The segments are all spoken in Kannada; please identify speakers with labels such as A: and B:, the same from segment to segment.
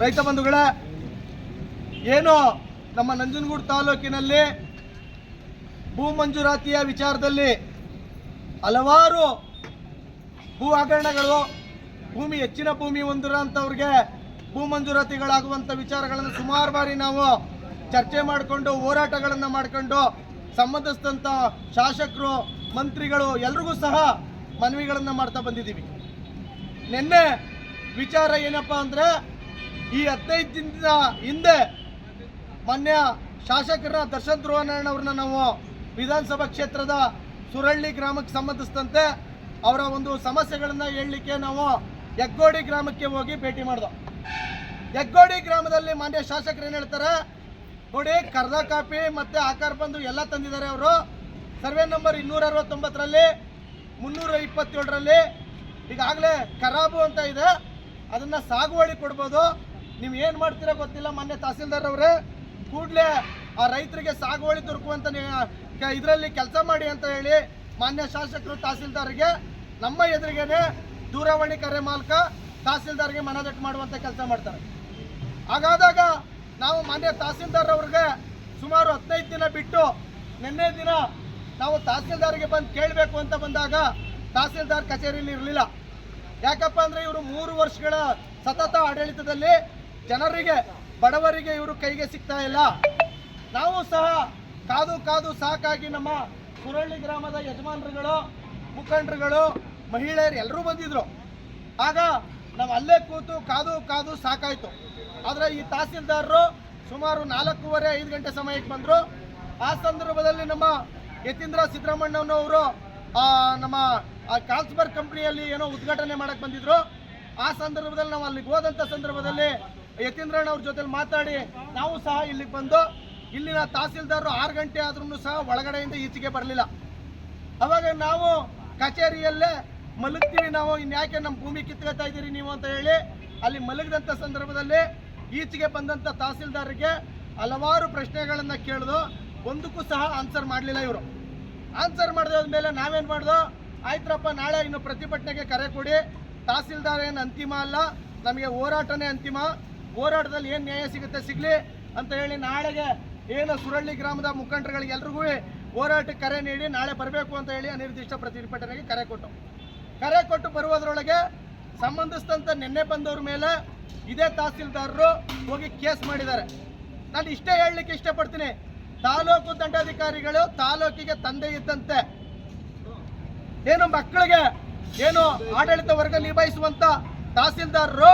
A: ರೈತ ಬಂಧುಗಳೇ, ಏನು ನಮ್ಮ ನಂಜನಗೂಡು ತಾಲೂಕಿನಲ್ಲಿ ಭೂ ಮಂಜೂರಾತಿಯ ವಿಚಾರದಲ್ಲಿ ಹಲವಾರು ಭೂ ಹಗರಣಗಳು, ಭೂಮಿ ಹೆಚ್ಚಿನ ಭೂಮಿ ಹೊಂದಿರೋಂಥವ್ರಿಗೆ ಭೂ ಮಂಜೂರಾತಿಗಳಾಗುವಂಥ ವಿಚಾರಗಳನ್ನು ಸುಮಾರು ಬಾರಿ ನಾವು ಚರ್ಚೆ ಮಾಡಿಕೊಂಡು ಹೋರಾಟಗಳನ್ನು ಮಾಡಿಕೊಂಡು ಸಂಬಂಧಿಸಿದಂಥ ಶಾಸಕರು, ಮಂತ್ರಿಗಳು ಎಲ್ರಿಗೂ ಸಹ ಮನವಿಗಳನ್ನು ಮಾಡ್ತಾ ಬಂದಿದ್ದೀವಿ. ನಿನ್ನೆ ವಿಚಾರ ಏನಪ್ಪ ಅಂದರೆ, ಈ 15 ದಿನದ ಹಿಂದೆ ಮಾನ್ಯ ಶಾಸಕರ ದರ್ಶನ್ ಧ್ರುವನಾರಾಯಣವ್ರನ್ನ ನಾವು ವಿಧಾನಸಭಾ ಕ್ಷೇತ್ರದ ಸುರಳ್ಳಿ ಗ್ರಾಮಕ್ಕೆ ಸಂಬಂಧಿಸಿದಂತೆ ಅವರ ಒಂದು ಸಮಸ್ಯೆಗಳನ್ನು ಹೇಳಲಿಕ್ಕೆ ನಾವು ಯಗ್ಗೋಡಿ ಗ್ರಾಮಕ್ಕೆ ಹೋಗಿ ಭೇಟಿ ಮಾಡಿದೋ. ಯಗ್ಗೋಡಿ ಗ್ರಾಮದಲ್ಲಿ ಮಾನ್ಯ ಶಾಸಕರು ಏನು ಹೇಳ್ತಾರೆ ನೋಡಿ, ಕರ್ದ ಕಾಪಿ ಮತ್ತು ಆಕಾರ ಬಂದು ಎಲ್ಲ ತಂದಿದ್ದಾರೆ. ಅವರು ಸರ್ವೆ ನಂಬರ್ 269ರಲ್ಲಿ 327ರಲ್ಲಿ ಈಗಾಗಲೇ ಖರಾಬು ಅಂತ ಇದೆ, ಅದನ್ನು ಸಾಗುವಳಿ ಕೊಡ್ಬೋದು. ನೀವು ಏನು ಮಾಡ್ತೀರೋ ಗೊತ್ತಿಲ್ಲ ಮಾನ್ಯ ತಹಸೀಲ್ದಾರ್ ಅವರೇ, ಕೂಡಲೇ ಆ ರೈತರಿಗೆ ಸಾಗುವಳಿ ದೊರಕುವಂಥ ಇದರಲ್ಲಿ ಕೆಲಸ ಮಾಡಿ ಅಂತ ಹೇಳಿ ಮಾನ್ಯ ಶಾಸಕರು ತಹಸೀಲ್ದಾರ್ಗೆ ನಮ್ಮ ಎದುರಿಗೇನೆ ದೂರವಾಣಿ ಕರೆ ಮೂಲಕ ತಹಸೀಲ್ದಾರ್ಗೆ ಮನದಟ್ಟು ಮಾಡುವಂಥ ಕೆಲಸ ಮಾಡ್ತಾರೆ. ಹಾಗಾದಾಗ ನಾವು ಮಾನ್ಯ ತಹಸೀಲ್ದಾರ್ ಅವ್ರಿಗೆ ಸುಮಾರು 15 ದಿನ ಬಿಟ್ಟು ನಿನ್ನೆ ದಿನ ನಾವು ತಹಸೀಲ್ದಾರ್ಗೆ ಬಂದು ಕೇಳಬೇಕು ಅಂತ ಬಂದಾಗ ತಹಸೀಲ್ದಾರ್ ಕಚೇರಿಯಲ್ಲಿ ಇರಲಿಲ್ಲ. ಯಾಕಪ್ಪ ಅಂದರೆ ಇವರು 3 ವರ್ಷಗಳ ಸತತ ಆಡಳಿತದಲ್ಲಿ ಜನರಿಗೆ, ಬಡವರಿಗೆ ಇವರು ಕೈಗೆ ಸಿಗ್ತಾ ಇಲ್ಲ. ನಾವು ಸಹ ಕಾದು ಕಾದು ಸಾಕಾಗಿ ನಮ್ಮ ಸುರಳ್ಳಿ ಗ್ರಾಮದ ಯಜಮಾನರುಗಳು, ಮುಖಂಡರುಗಳು, ಮಹಿಳೆಯರು ಎಲ್ಲರೂ ಬಂದಿದ್ರು. ಆಗ ನಾವು ಅಲ್ಲೇ ಕೂತು ಕಾದು ಕಾದು ಸಾಕಾಯಿತು. ಆದರೆ ಈ ತಹಸೀಲ್ದಾರರು ಸುಮಾರು 4:15 ಗಂಟೆ ಸಮಯಕ್ಕೆ ಬಂದರು. ಆ ಸಂದರ್ಭದಲ್ಲಿ ನಮ್ಮ ಯತೀಂದ್ರ ಸಿದ್ದರಾಮಣ್ಣನವರು ನಮ್ಮ ಕಾಲ್ಸ್ಬರ್ಗ್ ಕಂಪ್ನಿಯಲ್ಲಿ ಏನೋ ಉದ್ಘಾಟನೆ ಮಾಡಕ್ಕೆ ಬಂದಿದ್ರು. ಆ ಸಂದರ್ಭದಲ್ಲಿ ನಾವು ಅಲ್ಲಿಗೆ ಹೋದಂಥ ಸಂದರ್ಭದಲ್ಲಿ ಯತೀಂದ್ರಣ್ಣವ್ರ ಜೊತೆ ಮಾತಾಡಿ ನಾವು ಸಹ ಇಲ್ಲಿಗೆ ಬಂದು, ಇಲ್ಲಿನ ತಹಸೀಲ್ದಾರರು 6 ಗಂಟೆ ಆದ್ರೂ ಸಹ ಒಳಗಡೆಯಿಂದ ಈಚೆಗೆ ಬರಲಿಲ್ಲ. ಅವಾಗ ನಾವು ಕಚೇರಿಯಲ್ಲೇ ಮಲಗ್ತೀವಿ, ನಾವು ಇನ್ಯಾಕೆ ನಮ್ಮ ಭೂಮಿ ಕಿತ್ಕೊಳ್ತಾ ಇದ್ದೀರಿ ನೀವು ಅಂತ ಹೇಳಿ ಅಲ್ಲಿ ಮಲಗಿದಂಥ ಸಂದರ್ಭದಲ್ಲಿ ಈಚೆಗೆ ಬಂದಂಥ ತಹಸೀಲ್ದಾರ್ಗೆ ಹಲವಾರು ಪ್ರಶ್ನೆಗಳನ್ನು ಕೇಳಿದು, ಒಂದಕ್ಕೂ ಸಹ ಆನ್ಸರ್ ಮಾಡಲಿಲ್ಲ. ಇವರು ಆನ್ಸರ್ ಮಾಡಿದ ಮೇಲೆ ನಾವೇನು ಮಾಡ್ದೋ, ಆಯ್ತರಪ್ಪ ನಾಳೆ ಇನ್ನು ಪ್ರತಿಭಟನೆಗೆ ಕರೆ ಕೊಡಿ, ತಹಸೀಲ್ದಾರ್ ಏನು ಅಂತಿಮ ಅಲ್ಲ, ನಮಗೆ ಹೋರಾಟನೇ ಅಂತಿಮ, ಹೋರಾಟದಲ್ಲಿ ಏನು ನ್ಯಾಯ ಸಿಗುತ್ತೆ ಸಿಗಲಿ ಅಂತ ಹೇಳಿ ನಾಳೆಗೆ ಏನು ಸುರಳ್ಳಿ ಗ್ರಾಮದ ಮುಖಂಡರುಗಳಿಗೆ ಎಲ್ರಿಗೂ ಹೋರಾಟಕ್ಕೆ ಕರೆ ನೀಡಿ ನಾಳೆ ಬರಬೇಕು ಅಂತ ಹೇಳಿ ಅನಿರ್ದಿಷ್ಟ ಪ್ರತಿಭಟನೆಗೆ ಕರೆ ಕೊಟ್ಟು ಬರುವುದರೊಳಗೆ ಸಂಬಂಧಿಸಿದಂಥ ನಿನ್ನೆ ಬಂದವ್ರ ಮೇಲೆ ಇದೇ ತಹಸೀಲ್ದಾರರು ಹೋಗಿ ಕೇಸ್ ಮಾಡಿದ್ದಾರೆ. ನಾನು ಇಷ್ಟೇ ಹೇಳಲಿಕ್ಕೆ ಇಷ್ಟಪಡ್ತೀನಿ, ತಾಲೂಕು ದಂಡಾಧಿಕಾರಿಗಳು ತಾಲೂಕಿಗೆ ತಂದೆ ಇದ್ದಂತೆ, ಏನು ಮಕ್ಕಳಿಗೆ ಏನು ಆಡಳಿತ ವರ್ಗ ನಿಭಾಯಿಸುವಂತ ತಹಸೀಲ್ದಾರರು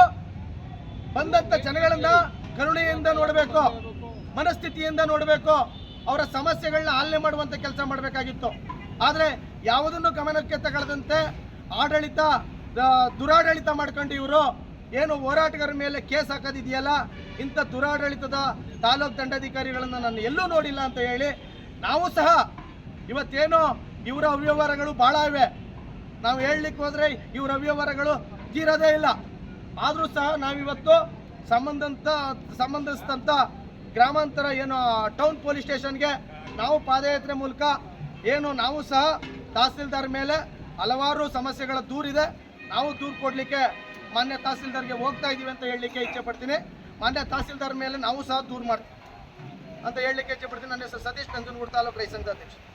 A: ಬಂದಂತ ಜನಗಳನ್ನ ಕರುಣೆಯಿಂದ ನೋಡಬೇಕು, ಮನಸ್ಥಿತಿಯಿಂದ ನೋಡಬೇಕು, ಅವರ ಸಮಸ್ಯೆಗಳನ್ನ ಆಲನೆ ಮಾಡುವಂತ ಕೆಲಸ ಮಾಡಬೇಕಾಗಿತ್ತು. ಆದರೆ ಯಾವುದನ್ನು ಗಮನಕ್ಕೆ ತಗೊಳ್ಳದಂತೆ ಆಡಳಿತ ದುರಾಡಳಿತ ಮಾಡ್ಕೊಂಡು ಇವರು ಏನು ಹೋರಾಟಗಾರ ಮೇಲೆ ಕೇಸ್ ಹಾಕೋದಿದೆಯಲ್ಲ, ಇಂಥ ದುರಾಡಳಿತದ ತಾಲೂಕು ದಂಡಾಧಿಕಾರಿಗಳನ್ನು ನಾನು ಎಲ್ಲೂ ನೋಡಿಲ್ಲ ಅಂತ ಹೇಳಿ ನಾವು ಸಹ ಇವತ್ತೇನು ಇವರ ಅವ್ಯವಹಾರಗಳು ಭಾಳ ಇವೆ. ನಾವು ಹೇಳಲಿಕ್ಕೆ ಹೋದರೆ ಇವರ ಅವ್ಯವಹಾರಗಳು ತೀರೋದೇ ಇಲ್ಲ. ಆದರೂ ಸಹ ನಾವಿವತ್ತು ಸಂಬಂಧಿಸಿದಂಥ ಗ್ರಾಮಾಂತರ ಏನು ಟೌನ್ ಪೊಲೀಸ್ ಸ್ಟೇಷನ್ಗೆ ನಾವು ಪಾದಯಾತ್ರೆ ಮೂಲಕ ಏನು ನಾವು ಸಹ ತಹಸೀಲ್ದಾರ್ ಮೇಲೆ ಹಲವಾರು ಸಮಸ್ಯೆಗಳ ದೂರಿದೆ, ನಾವು ದೂರು ಕೊಡಲಿಕ್ಕೆ ಮಾನ್ಯ ತಹಸೀಲ್ದಾರ್ಗೆ ಹೋಗ್ತಾ ಇದ್ದೀವಿ ಅಂತ ಹೇಳಲಿಕ್ಕೆ ಇಚ್ಛೆ ಪಡ್ತೀನಿ. ಮಾನ್ಯ ತಹಸೀಲ್ದಾರ್ ಮೇಲೆ ನಾವು ಸಹ ದೂರು ಮಾಡ್ತೀವಿ ಅಂತ ಹೇಳಲಿಕ್ಕೆ ಇಚ್ಛೆ ಪಡ್ತೀನಿ. ನನ್ನ ಹೆಸರು ಸತೀಶ್, ನಂಜನಗೂಡು ತಾಲೂಕು ರೈತ ಸಂಘದ ಅಧ್ಯಕ್ಷ.